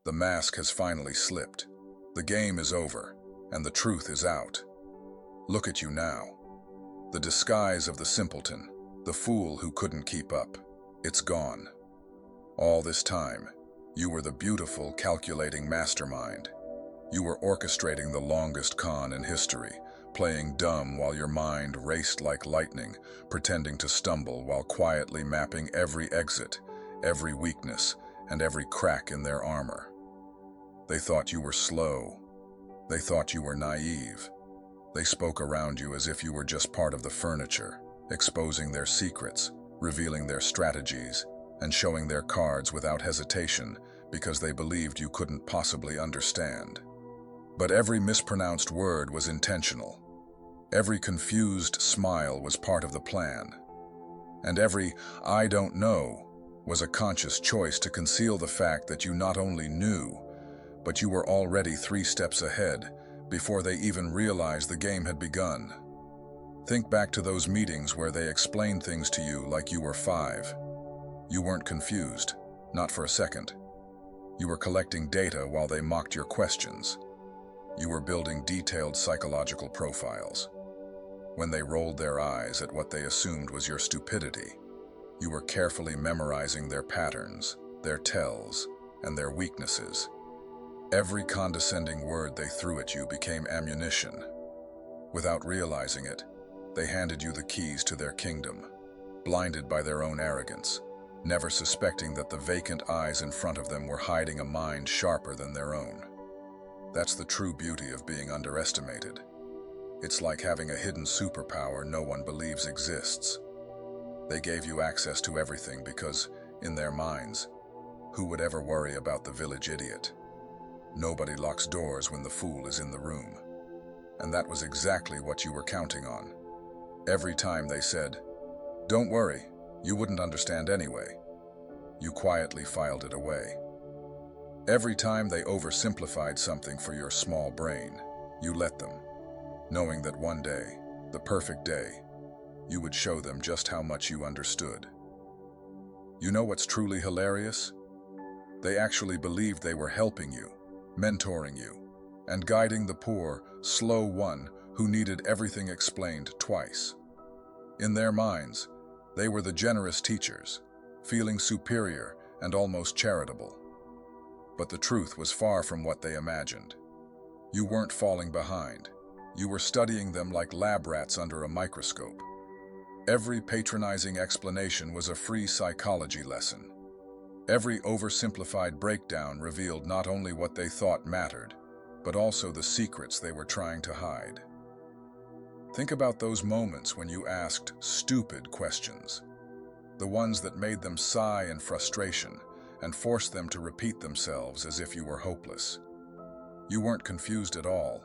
The mask has finally slipped. The game is over, and the truth is out. Look at you now. The disguise of the simpleton, the fool who couldn't keep up, it's gone. All this time, you were the beautiful, calculating mastermind. You were orchestrating the longest con in history, playing dumb while your mind raced like lightning, pretending to stumble while quietly mapping every exit, every weakness, and every crack in their armor. They thought you were slow. They thought you were naive. They spoke around you as if you were just part of the furniture, exposing their secrets, revealing their strategies, and showing their cards without hesitation because they believed you couldn't possibly understand. But every mispronounced word was intentional. Every confused smile was part of the plan. And every "I don't know" was a conscious choice to conceal the fact that you not only knew, but you were already 3 steps ahead before they even realized the game had begun. Think back to those meetings where they explained things to you like you were 5. You weren't confused, not for a second. You were collecting data while they mocked your questions. You were building detailed psychological profiles. When they rolled their eyes at what they assumed was your stupidity, you were carefully memorizing their patterns, their tells, and their weaknesses. Every condescending word they threw at you became ammunition. Without realizing it, they handed you the keys to their kingdom, blinded by their own arrogance, never suspecting that the vacant eyes in front of them were hiding a mind sharper than their own. That's the true beauty of being underestimated. It's like having a hidden superpower no one believes exists. They gave you access to everything because, in their minds, who would ever worry about the village idiot? Nobody locks doors when the fool is in the room. And that was exactly what you were counting on. Every time they said, "Don't worry, you wouldn't understand anyway," you quietly filed it away. Every time they oversimplified something for your small brain, you let them, knowing that one day, the perfect day, you would show them just how much you understood. You know what's truly hilarious? They actually believed they were helping you, mentoring you, and guiding the poor, slow one who needed everything explained twice. In their minds, they were the generous teachers, feeling superior and almost charitable. But the truth was far from what they imagined. You weren't falling behind. You were studying them like lab rats under a microscope. Every patronizing explanation was a free psychology lesson. Every oversimplified breakdown revealed not only what they thought mattered, but also the secrets they were trying to hide. Think about those moments when you asked stupid questions, the ones that made them sigh in frustration and forced them to repeat themselves as if you were hopeless. You weren't confused at all.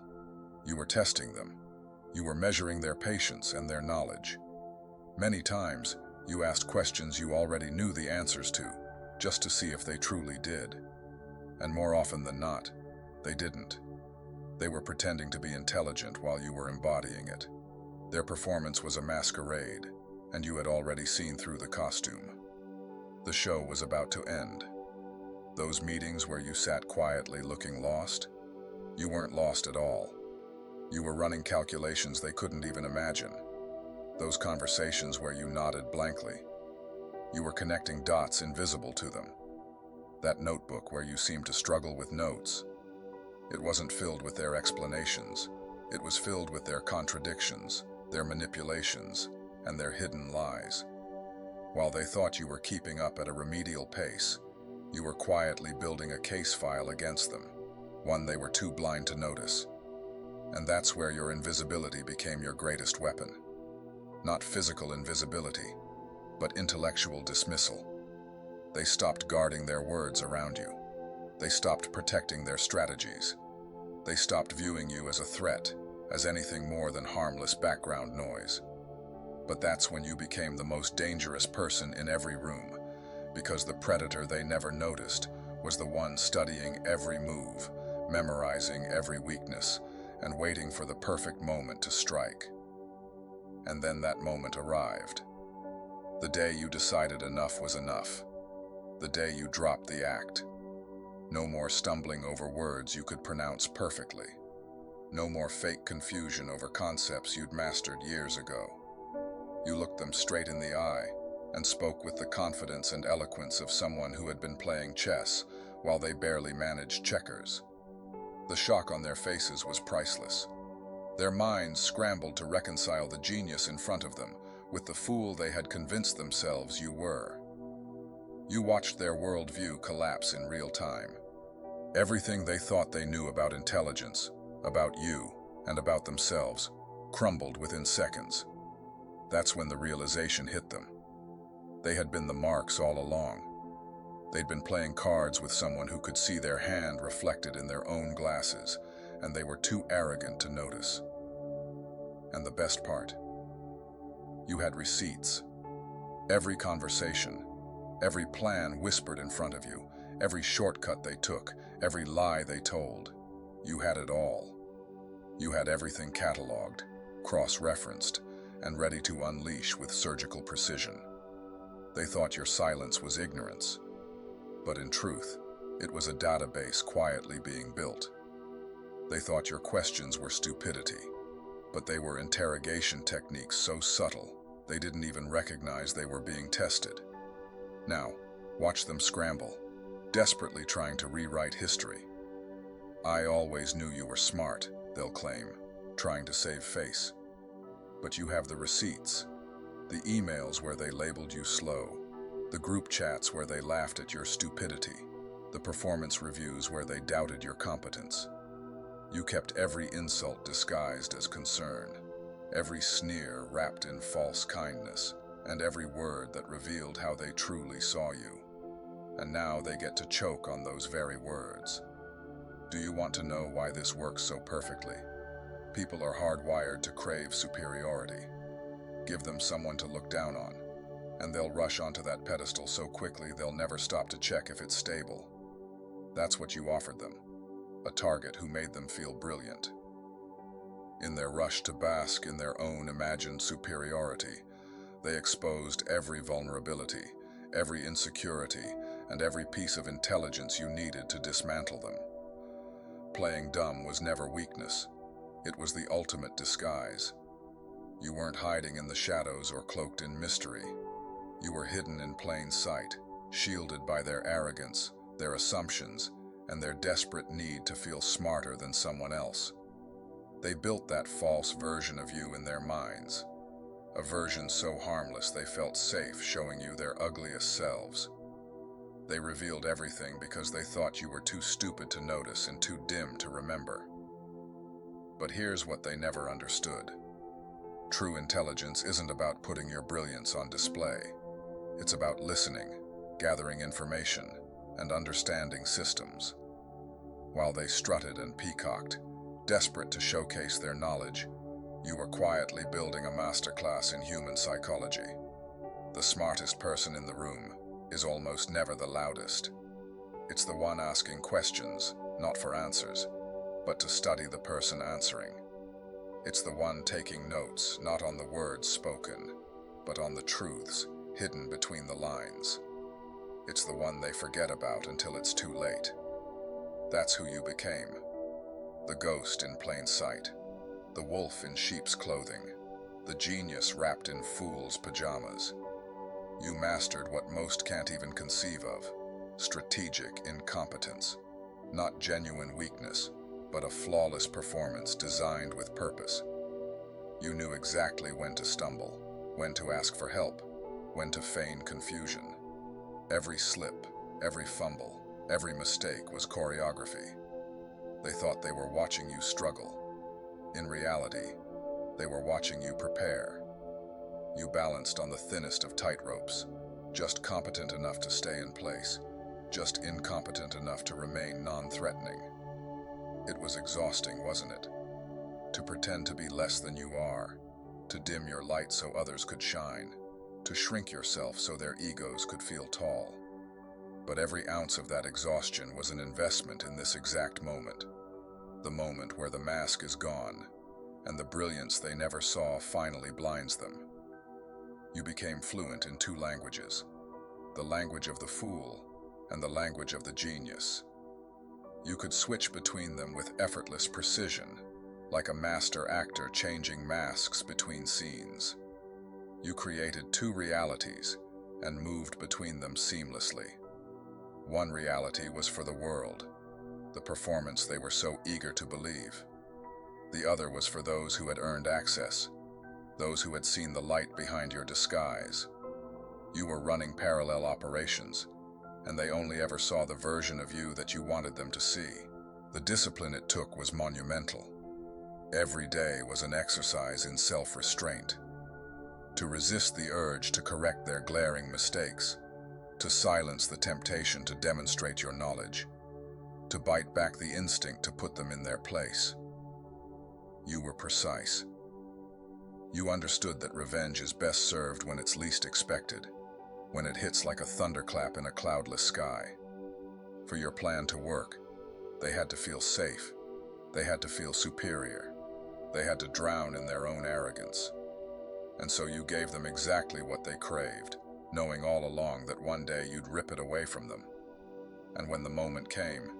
You were testing them. You were measuring their patience and their knowledge. Many times, you asked questions you already knew the answers to, just to see if they truly did. And more often than not, they didn't. They were pretending to be intelligent while you were embodying it. Their performance was a masquerade, and you had already seen through the costume. The show was about to end. Those meetings where you sat quietly looking lost, you weren't lost at all. You were running calculations they couldn't even imagine. Those conversations where you nodded blankly, you were connecting dots invisible to them. That notebook where you seemed to struggle with notes, it wasn't filled with their explanations. It was filled with their contradictions, their manipulations, and their hidden lies. While they thought you were keeping up at a remedial pace, you were quietly building a case file against them, one they were too blind to notice. And that's where your invisibility became your greatest weapon. Not physical invisibility, but intellectual dismissal. They stopped guarding their words around you. They stopped protecting their strategies. They stopped viewing you as a threat, as anything more than harmless background noise. But that's when you became the most dangerous person in every room, because the predator they never noticed was the one studying every move, memorizing every weakness, and waiting for the perfect moment to strike. And then that moment arrived. The day you decided enough was enough. The day you dropped the act. No more stumbling over words you could pronounce perfectly. No more fake confusion over concepts you'd mastered years ago. You looked them straight in the eye and spoke with the confidence and eloquence of someone who had been playing chess while they barely managed checkers. The shock on their faces was priceless. Their minds scrambled to reconcile the genius in front of them with the fool they had convinced themselves you were. You watched their worldview collapse in real time. Everything they thought they knew about intelligence, about you, and about themselves crumbled within seconds. That's when the realization hit them. They had been the marks all along. They'd been playing cards with someone who could see their hand reflected in their own glasses, and they were too arrogant to notice. And the best part, you had receipts. Every conversation, every plan whispered in front of you, every shortcut they took, every lie they told. You had it all. You had everything cataloged, cross-referenced, and ready to unleash with surgical precision. They thought your silence was ignorance, but in truth, it was a database quietly being built. They thought your questions were stupidity, but they were interrogation techniques so subtle they didn't even recognize they were being tested. Now, watch them scramble, desperately trying to rewrite history. "I always knew you were smart," they'll claim, trying to save face. But you have the receipts, the emails where they labeled you slow, the group chats where they laughed at your stupidity, the performance reviews where they doubted your competence. You kept every insult disguised as concern, every sneer wrapped in false kindness, and every word that revealed how they truly saw you. And now they get to choke on those very words. Do you want to know why this works so perfectly? People are hardwired to crave superiority. Give them someone to look down on, and they'll rush onto that pedestal so quickly they'll never stop to check if it's stable. That's what you offered them, a target who made them feel brilliant. In their rush to bask in their own imagined superiority, they exposed every vulnerability, every insecurity, and every piece of intelligence you needed to dismantle them. Playing dumb was never weakness. It was the ultimate disguise. You weren't hiding in the shadows or cloaked in mystery. You were hidden in plain sight, shielded by their arrogance, their assumptions, and their desperate need to feel smarter than someone else. They built that false version of you in their minds, a version so harmless they felt safe showing you their ugliest selves. They revealed everything because they thought you were too stupid to notice and too dim to remember. But here's what they never understood. True intelligence isn't about putting your brilliance on display. It's about listening, gathering information, and understanding systems. While they strutted and peacocked, desperate to showcase their knowledge, you were quietly building a masterclass in human psychology. The smartest person in the room is almost never the loudest. It's the one asking questions, not for answers, but to study the person answering. It's the one taking notes, not on the words spoken, but on the truths hidden between the lines. It's the one they forget about until it's too late. That's who you became. The ghost in plain sight, the wolf in sheep's clothing, the genius wrapped in fool's pajamas. You mastered what most can't even conceive of, strategic incompetence. Not genuine weakness, but a flawless performance designed with purpose. You knew exactly when to stumble, when to ask for help, when to feign confusion. Every slip, every fumble, every mistake was choreography. They thought they were watching you struggle. In reality, they were watching you prepare. You balanced on the thinnest of tightropes, just competent enough to stay in place, just incompetent enough to remain non-threatening. It was exhausting, wasn't it? To pretend to be less than you are, to dim your light so others could shine, to shrink yourself so their egos could feel tall. But every ounce of that exhaustion was an investment in this exact moment. The moment where the mask is gone, and the brilliance they never saw finally blinds them. You became fluent in two languages, the language of the fool and the language of the genius. You could switch between them with effortless precision, like a master actor changing masks between scenes. You created two realities and moved between them seamlessly. One reality was for the world, the performance they were so eager to believe. The other was for those who had earned access, those who had seen the light behind your disguise. You were running parallel operations, and they only ever saw the version of you that you wanted them to see. The discipline it took was monumental. Every day was an exercise in self-restraint. To resist the urge to correct their glaring mistakes, to silence the temptation to demonstrate your knowledge, to bite back the instinct to put them in their place. You were precise. You understood that revenge is best served when it's least expected, when it hits like a thunderclap in a cloudless sky. For your plan to work, they had to feel safe. They had to feel superior. They had to drown in their own arrogance. And so you gave them exactly what they craved, knowing all along that one day you'd rip it away from them. And when the moment came,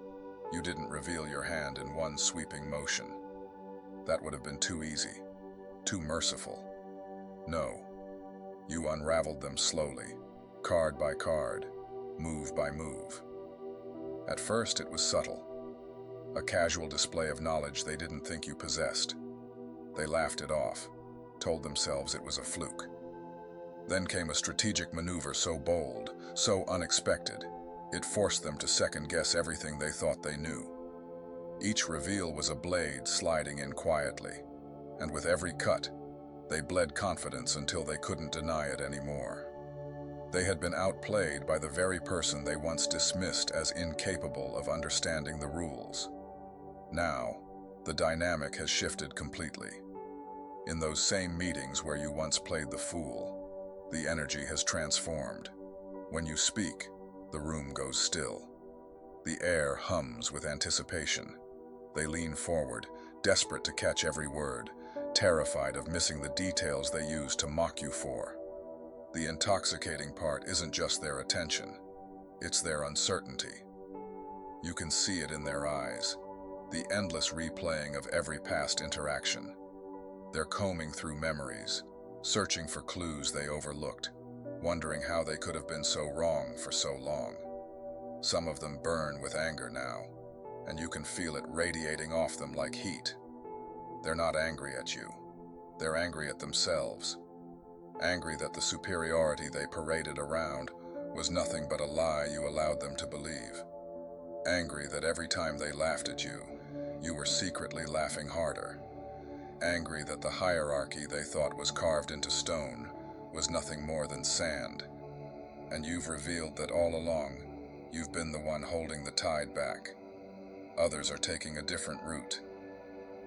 you didn't reveal your hand in one sweeping motion. That would have been too easy, too merciful. No, you unraveled them slowly, card by card, move by move. At first it was subtle, a casual display of knowledge they didn't think you possessed. They laughed it off, told themselves it was a fluke. Then came a strategic maneuver so bold, so unexpected, it forced them to second-guess everything they thought they knew. Each reveal was a blade sliding in quietly, and with every cut, they bled confidence until they couldn't deny it anymore. They had been outplayed by the very person they once dismissed as incapable of understanding the rules. Now, the dynamic has shifted completely. In those same meetings where you once played the fool, the energy has transformed. When you speak, the room goes still. The air hums with anticipation. They lean forward, desperate to catch every word, terrified of missing the details they use to mock you for. The intoxicating part isn't just their attention, it's their uncertainty. You can see it in their eyes, the endless replaying of every past interaction. They're combing through memories, searching for clues they overlooked, wondering how they could have been so wrong for so long. Some of them burn with anger now, and you can feel it radiating off them like heat. They're not angry at you. They're angry at themselves. Angry that the superiority they paraded around was nothing but a lie you allowed them to believe. Angry that every time they laughed at you, you were secretly laughing harder. Angry that the hierarchy they thought was carved into stone was nothing more than sand. And you've revealed that all along, you've been the one holding the tide back. Others are taking a different route.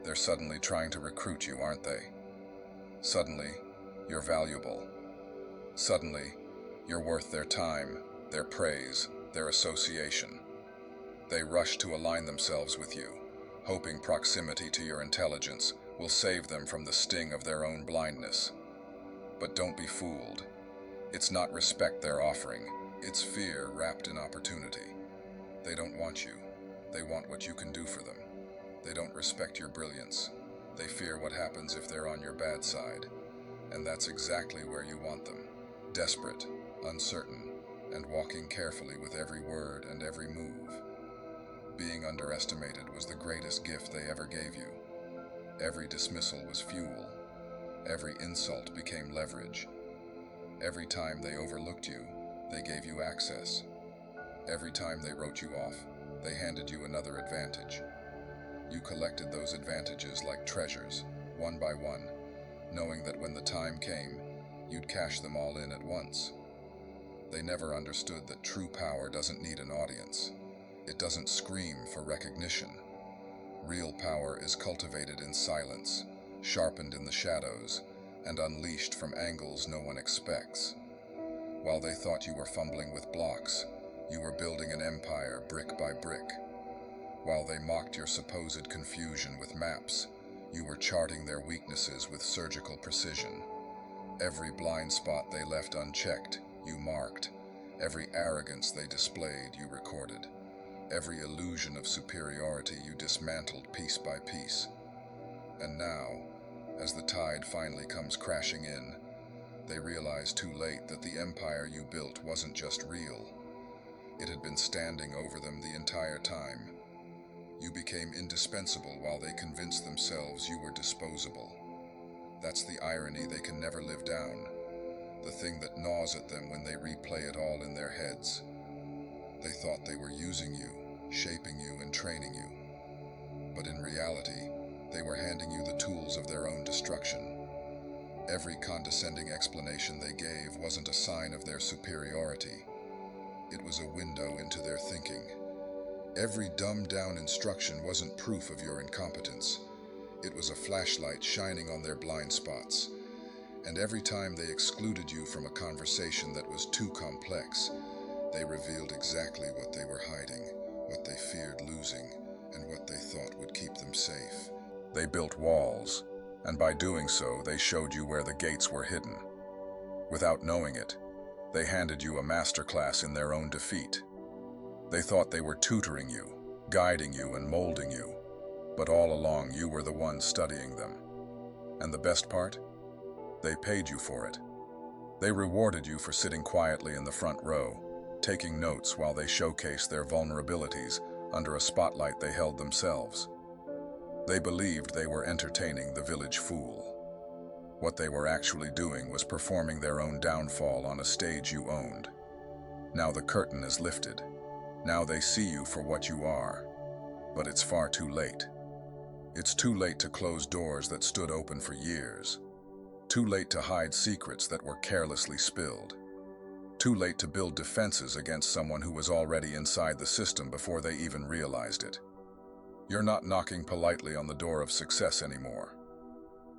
They're suddenly trying to recruit you, aren't they? Suddenly, you're valuable. Suddenly, you're worth their time, their praise, their association. They rush to align themselves with you, hoping proximity to your intelligence will save them from the sting of their own blindness. But don't be fooled. It's not respect they're offering, it's fear wrapped in opportunity. They don't want you. They want what you can do for them. They don't respect your brilliance. They fear what happens if they're on your bad side. And that's exactly where you want them. Desperate, uncertain, and walking carefully with every word and every move. Being underestimated was the greatest gift they ever gave you. Every dismissal was fuel. Every insult became leverage. Every time they overlooked you, they gave you access. Every time they wrote you off, they handed you another advantage. You collected those advantages like treasures, one by one, knowing that when the time came, you'd cash them all in at once. They never understood that true power doesn't need an audience. It doesn't scream for recognition. Real power is cultivated in silence, sharpened in the shadows, and unleashed from angles no one expects. While they thought you were fumbling with blocks, you were building an empire brick by brick. While they mocked your supposed confusion with maps, you were charting their weaknesses with surgical precision. Every blind spot they left unchecked, you marked. Every arrogance they displayed, you recorded. Every illusion of superiority you dismantled piece by piece. And now, as the tide finally comes crashing in, they realize too late that the empire you built wasn't just real. It had been standing over them the entire time. You became indispensable while they convinced themselves you were disposable. That's the irony they can never live down, the thing that gnaws at them when they replay it all in their heads. They thought they were using you, shaping you and training you. But in reality, they were handing you the tools of their own destruction. Every condescending explanation they gave wasn't a sign of their superiority. It was a window into their thinking. Every dumbed-down instruction wasn't proof of your incompetence. It was a flashlight shining on their blind spots. And every time they excluded you from a conversation that was too complex, they revealed exactly what they were hiding, what they feared losing, and what they thought would keep them safe. They built walls, and by doing so, they showed you where the gates were hidden. Without knowing it, they handed you a masterclass in their own defeat. They thought they were tutoring you, guiding you and molding you, but all along you were the one studying them. And the best part? They paid you for it. They rewarded you for sitting quietly in the front row, taking notes while they showcased their vulnerabilities under a spotlight they held themselves. They believed they were entertaining the village fool. What they were actually doing was performing their own downfall on a stage you owned. Now the curtain is lifted. Now they see you for what you are. But it's far too late. It's too late to close doors that stood open for years. Too late to hide secrets that were carelessly spilled. Too late to build defenses against someone who was already inside the system before they even realized it. You're not knocking politely on the door of success anymore.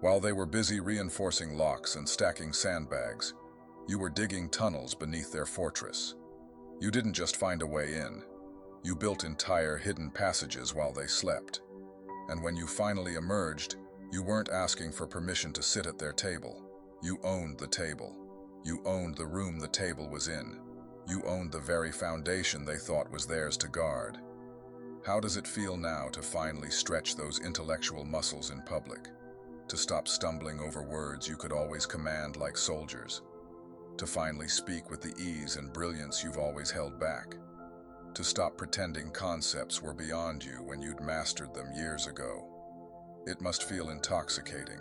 While they were busy reinforcing locks and stacking sandbags, you were digging tunnels beneath their fortress. You didn't just find a way in. You built entire hidden passages while they slept. And when you finally emerged, you weren't asking for permission to sit at their table. You owned the table. You owned the room the table was in. You owned the very foundation they thought was theirs to guard. How does it feel now to finally stretch those intellectual muscles in public? To stop stumbling over words you could always command like soldiers? To finally speak with the ease and brilliance you've always held back? To stop pretending concepts were beyond you when you'd mastered them years ago? It must feel intoxicating.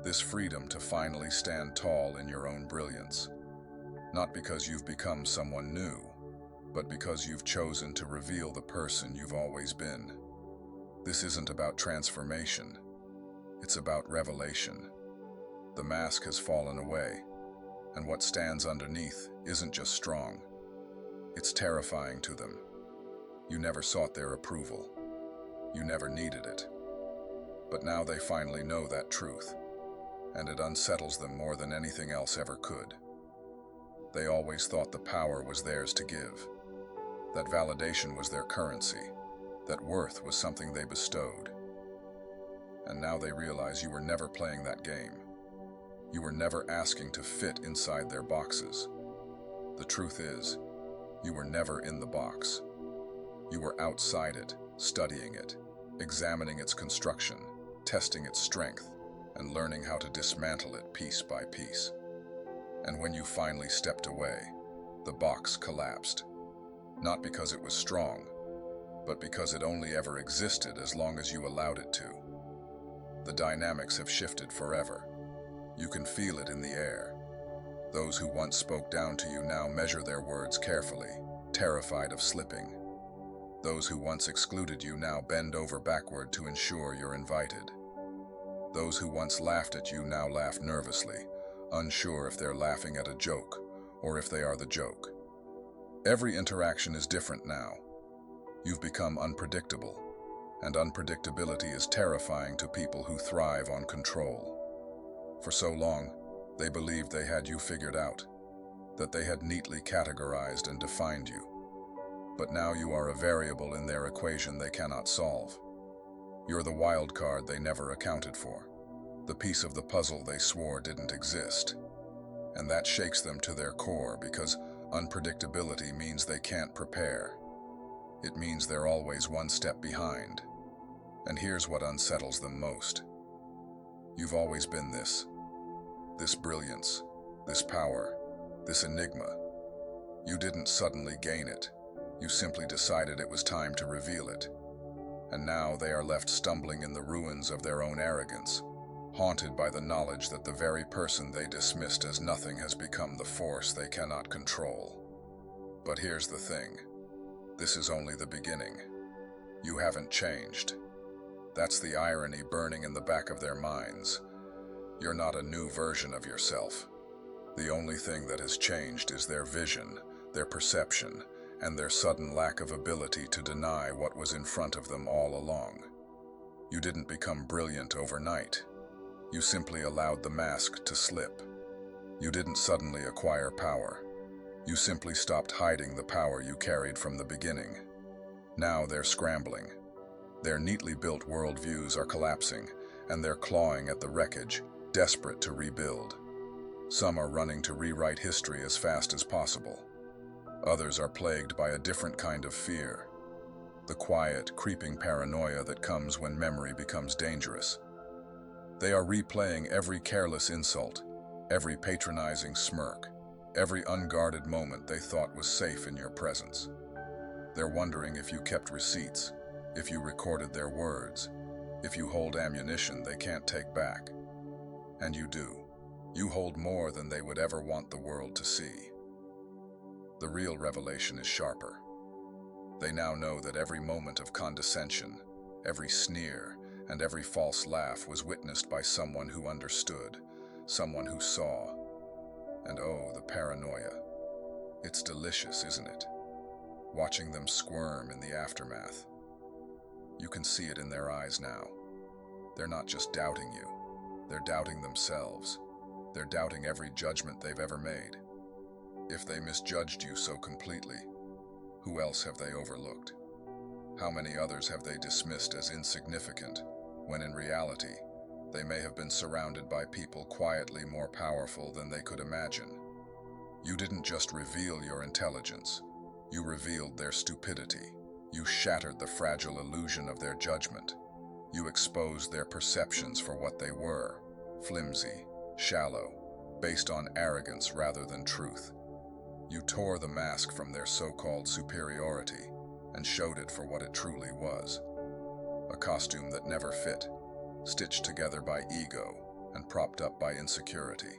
This freedom to finally stand tall in your own brilliance. Not because you've become someone new, but because you've chosen to reveal the person you've always been. This isn't about transformation. It's about revelation. The mask has fallen away, and what stands underneath isn't just strong. It's terrifying to them. You never sought their approval. You never needed it. But now they finally know that truth, and it unsettles them more than anything else ever could. They always thought the power was theirs to give, that validation was their currency, that worth was something they bestowed. And now they realize you were never playing that game. You were never asking to fit inside their boxes. The truth is, you were never in the box. You were outside it, studying it, examining its construction, testing its strength, and learning how to dismantle it piece by piece. And when you finally stepped away, the box collapsed. Not because it was strong, but because it only ever existed as long as you allowed it to. The dynamics have shifted forever. You can feel it in the air. Those who once spoke down to you now measure their words carefully, terrified of slipping. Those who once excluded you now bend over backward to ensure you're invited. Those who once laughed at you now laugh nervously, unsure if they're laughing at a joke or if they are the joke. Every interaction is different now. You've become unpredictable, and unpredictability is terrifying to people who thrive on control. For so long, they believed they had you figured out, that they had neatly categorized and defined you. But now you are a variable in their equation they cannot solve. You're the wild card they never accounted for, the piece of the puzzle they swore didn't exist. And that shakes them to their core because unpredictability means they can't prepare. It means they're always one step behind. And here's what unsettles them most. You've always been this brilliance, this power, this enigma. You didn't suddenly gain it. You simply decided it was time to reveal it. And now they are left stumbling in the ruins of their own arrogance, haunted by the knowledge that the very person they dismissed as nothing has become the force they cannot control. But here's the thing. This is only the beginning. You haven't changed. That's the irony burning in the back of their minds. You're not a new version of yourself. The only thing that has changed is their vision, their perception, and their sudden lack of ability to deny what was in front of them all along. You didn't become brilliant overnight. You simply allowed the mask to slip. You didn't suddenly acquire power. You simply stopped hiding the power you carried from the beginning. Now they're scrambling. Their neatly built worldviews are collapsing, and they're clawing at the wreckage, desperate to rebuild. Some are running to rewrite history as fast as possible. Others are plagued by a different kind of fear, the quiet, creeping paranoia that comes when memory becomes dangerous. They are replaying every careless insult, every patronizing smirk, every unguarded moment they thought was safe in your presence. They're wondering if you kept receipts, if you recorded their words, if you hold ammunition they can't take back. And you do. You hold more than they would ever want the world to see. The real revelation is sharper. They now know that every moment of condescension, every sneer, and every false laugh was witnessed by someone who understood, someone who saw. And oh, the paranoia. It's delicious, isn't it? Watching them squirm in the aftermath. You can see it in their eyes now. They're not just doubting you. They're doubting themselves. They're doubting every judgment they've ever made. If they misjudged you so completely, who else have they overlooked? How many others have they dismissed as insignificant, when in reality, they may have been surrounded by people quietly more powerful than they could imagine? You didn't just reveal your intelligence. You revealed their stupidity. You shattered the fragile illusion of their judgment. You exposed their perceptions for what they were, flimsy, shallow, based on arrogance rather than truth. You tore the mask from their so-called superiority and showed it for what it truly was. A costume that never fit, stitched together by ego and propped up by insecurity.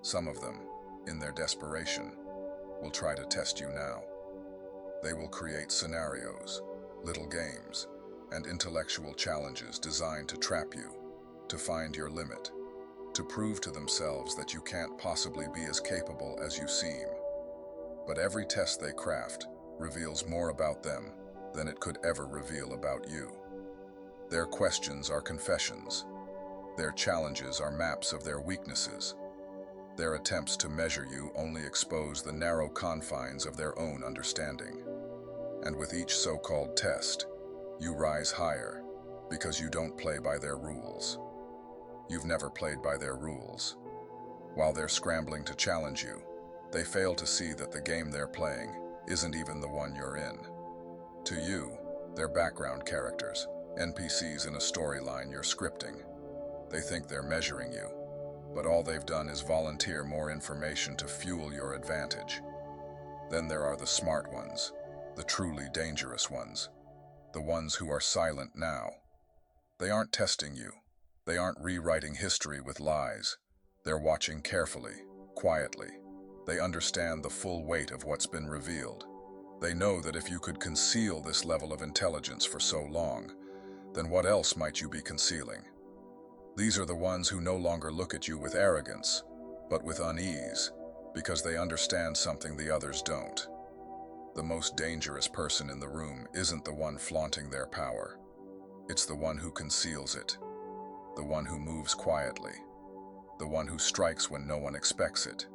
Some of them, in their desperation, will try to test you now. They will create scenarios, little games, and intellectual challenges designed to trap you, to find your limit, to prove to themselves that you can't possibly be as capable as you seem. But every test they craft reveals more about them than it could ever reveal about you. Their questions are confessions. Their challenges are maps of their weaknesses. Their attempts to measure you only expose the narrow confines of their own understanding. And with each so-called test, you rise higher because you don't play by their rules. You've never played by their rules. While they're scrambling to challenge you, they fail to see that the game they're playing isn't even the one you're in. To you, they're background characters, NPCs in a storyline you're scripting. They think they're measuring you, but all they've done is volunteer more information to fuel your advantage. Then there are the smart ones, the truly dangerous ones, the ones who are silent now. They aren't testing you. They aren't rewriting history with lies. They're watching carefully, quietly. They understand the full weight of what's been revealed. They know that if you could conceal this level of intelligence for so long, then what else might you be concealing? These are the ones who no longer look at you with arrogance, but with unease, because they understand something the others don't. The most dangerous person in the room isn't the one flaunting their power. It's the one who conceals it, the one who moves quietly, the one who strikes when no one expects it.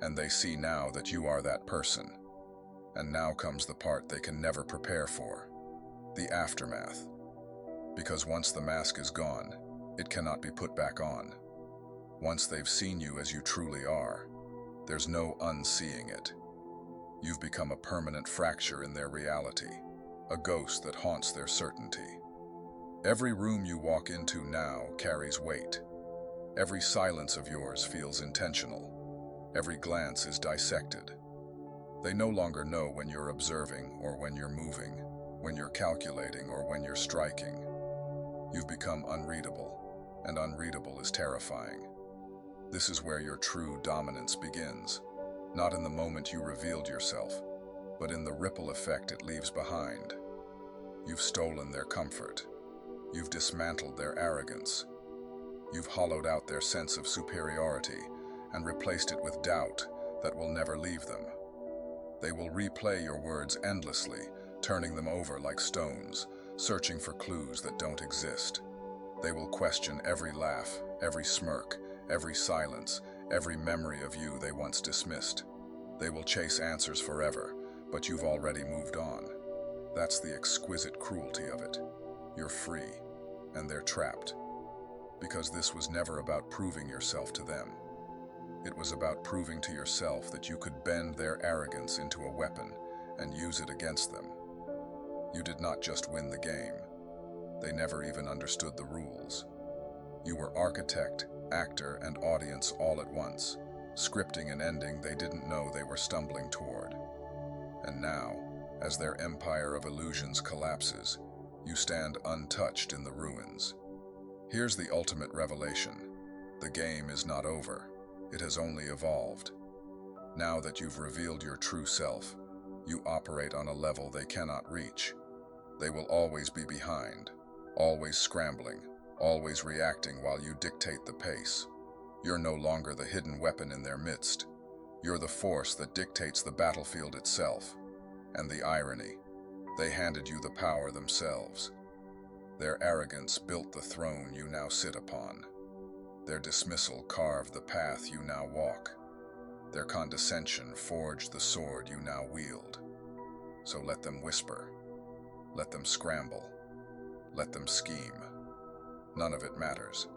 And they see now that you are that person. And now comes the part they can never prepare for, the aftermath. Because once the mask is gone, it cannot be put back on. Once they've seen you as you truly are, there's no unseeing it. You've become a permanent fracture in their reality, a ghost that haunts their certainty. Every room you walk into now carries weight. Every silence of yours feels intentional. Every glance is dissected. They no longer know when you're observing or when you're moving, when you're calculating or when you're striking. You've become unreadable, and unreadable is terrifying. This is where your true dominance begins, not in the moment you revealed yourself, but in the ripple effect it leaves behind. You've stolen their comfort. You've dismantled their arrogance. You've hollowed out their sense of superiority and replaced it with doubt that will never leave them. They will replay your words endlessly, turning them over like stones, searching for clues that don't exist. They will question every laugh, every smirk, every silence, every memory of you they once dismissed. They will chase answers forever, but you've already moved on. That's the exquisite cruelty of it. You're free, and they're trapped. Because this was never about proving yourself to them. It was about proving to yourself that you could bend their arrogance into a weapon and use it against them. You did not just win the game. They never even understood the rules. You were architect, actor, and audience all at once, scripting an ending they didn't know they were stumbling toward. And now, as their empire of illusions collapses, you stand untouched in the ruins. Here's the ultimate revelation. The game is not over. It has only evolved. Now that you've revealed your true self, you operate on a level they cannot reach. They will always be behind, always scrambling, always reacting while you dictate the pace. You're no longer the hidden weapon in their midst. You're the force that dictates the battlefield itself. And the irony, they handed you the power themselves. Their arrogance built the throne you now sit upon. Their dismissal carved the path you now walk. Their condescension forged the sword you now wield. So let them whisper. Let them scramble. Let them scheme. None of it matters.